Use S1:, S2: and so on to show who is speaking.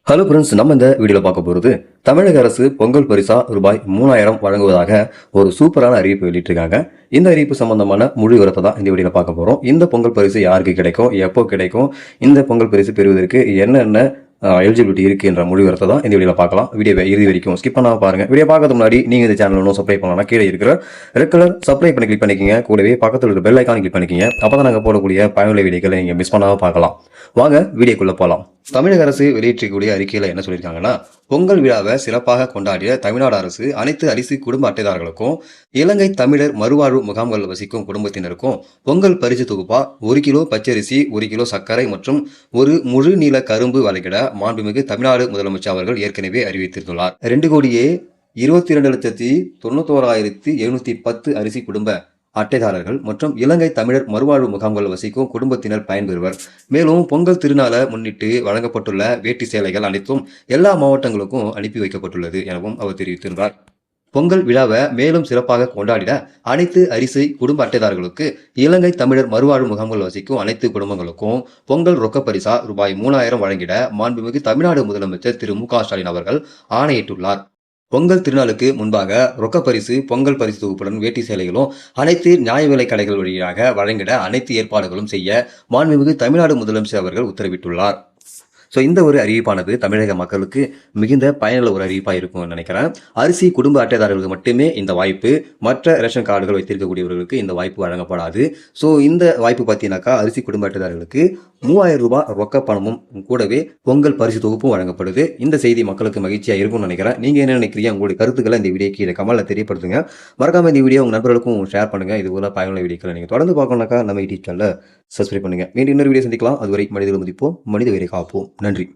S1: Hello friends, நம்ம இந்த வீடியோவில் பார்க்க போகிறது தமிழக அரசு பொங்கல் பரிசா ரூபாய் 3000 வழங்குவதாக ஒரு சூப்பரான அறிவிப்பு வெளியிட்டிருக்காங்க. இந்த அறிவிப்பு சம்பந்தமான முழு விவரத்தை தான் இந்த வீடியோவில் பார்க்க போகிறோம். இந்த பொங்கல் பரிசு யாருக்கு கிடைக்கும், எப்போ கிடைக்கும், இந்த பொங்கல் பரிசு பெறுவதற்கு என்னென்ன எலிஜிபிலிட்டி இருக்கு என்ற முழு விவரத்தை தான் இந்த வீடியோவில் பார்க்கலாம். வீடியோவை இறுதி வரைக்கும் ஸ்கிப் பண்ணாம பாருங்க. வீடியோ பார்க்கறதுக்கு முன்னாடி நீங்க இந்த சேனல் ஒன்றும் சப்ஸ்கிரைப் பண்ணலாம், கீழே இருக்கிற ரெட் கலர் சப்ஸ்கிரைப் பண்ணி கிளிக் பண்ணிக்கங்க. கூடவே பக்கத்தில் இருக்கிற பெல் ஐக்கான் கிளிக் பண்ணிக்கங்க. அப்பதான் நாங்கள் போடக்கூடிய பயனுள்ள வீடியோக்களை நீங்க மிஸ் பண்ணாம பார்க்கலாம். வாங்க வீடியோக்குள்ள போகலாம். தமிழக அரசு வெளியிட்டிருக்கக்கூடிய அறிக்கையில என்ன சொல்லியிருக்காங்கன்னா, பொங்கல் விழாவை சிறப்பாக கொண்டாடிய தமிழ்நாடு அரசு அனைத்து அரிசி குடும்ப அட்டைதாரர்களுக்கும் இலங்கை தமிழர் மறுவாழ்வு முகாம்களில் வசிக்கும் குடும்பத்தினருக்கும் பொங்கல் பரிசு தொகுப்பா 1 கிலோ பச்சரிசி, 1 கிலோ சர்க்கரை மற்றும் ஒரு முழு நீள கரும்பு வழங்கிட மாண்புமிகு தமிழ்நாடு முதலமைச்சர் அவர்கள் ஏற்கனவே அறிவித்திருந்துள்ளார். 2,22,91,710 அரிசி குடும்ப அட்டைதாரர்கள் மற்றும் இலங்கை தமிழர் மறுவாழ்வு முகாம்கள் வசிக்கும் குடும்பத்தினர் பயன்பெறுவர். மேலும் பொங்கல் திருநாளை முன்னிட்டு வழங்கப்பட்டுள்ள வேட்டி சேலைகள் அனைத்தும் எல்லா மாவட்டங்களுக்கும் அனுப்பி வைக்கப்பட்டுள்ளது எனவும் அவர் தெரிவித்திருந்தார். பொங்கல் விழாவை மேலும் சிறப்பாக கொண்டாடிட அனைத்து அரிசி குடும்ப அட்டைதாரர்களுக்கு இலங்கை தமிழர் மறுவாழ்வு முகாம்கள் வசிக்கும் அனைத்து குடும்பங்களுக்கும் பொங்கல் ரொக்க பரிசா ரூபாய் 3000 வழங்கிட மாண்புமிகு தமிழ்நாடு முதலமைச்சர் திரு மு.க. ஸ்டாலின் அவர்கள் ஆணையிட்டுள்ளார். பொங்கல் திருநாளுக்கு முன்பாக ரொக்க பரிசு, பொங்கல் பரிசு தொகுப்புடன் வேட்டி சேலைகளும் அனைத்து நியாய விலை கடைகள் வழியாக வழங்கிட அனைத்து ஏற்பாடுகளும் செய்ய மாண்புமிகு தமிழ்நாடு முதலமைச்சர் அவர்கள் உத்தரவிட்டுள்ளார். ஸோ இந்த ஒரு அறிவிப்பானது தமிழக மக்களுக்கு மிகுந்த பயனுள்ள ஒரு அறிவிப்பாக இருக்கும்னு நினைக்கிறேன். அரிசி குடும்ப அட்டைதாரர்களுக்கு மட்டுமே இந்த வாய்ப்பு, மற்ற ரேஷன் கார்டுகள் வைத்திருக்கக்கூடியவர்களுக்கு இந்த வாய்ப்பு வழங்கப்படாது. ஸோ இந்த வாய்ப்பு பார்த்தீங்கன்னாக்கா அரிசி குடும்ப அட்டைதாரர்களுக்கு 3000 ரூபாய் ரொக்க பணமும் கூடவே பொங்கல் பரிசு தொகுப்பும் வழங்கப்படுது. இந்த செய்தி மக்களுக்கு மகிழ்ச்சியாக இருக்கும்னு நினைக்கிறேன். நீங்கள் என்ன நினைக்கிறீங்க? உங்களுடைய கருத்துக்களை இந்த வீடியோ கீழே கமெண்ட்ல தெரியப்படுத்துங்க. மறக்காம இந்த வீடியோ உங்கள் நண்பர்களுக்கும் ஷேர் பண்ணுங்க. இது போல பயனுள்ள வீடியோக்களை நீங்கள் தொடர்ந்து பார்க்கணும்னாக்கா நம்ம யூடியூப் சேனலை சப்ஸ்கிரைப் பண்ணுங்க. மீண்டும் இன்னொரு வீடியோ சந்திக்கலாம். அதுவரை மனிதர்கள் மதிப்போம், மனித உயிரை காப்போம். நன்றி.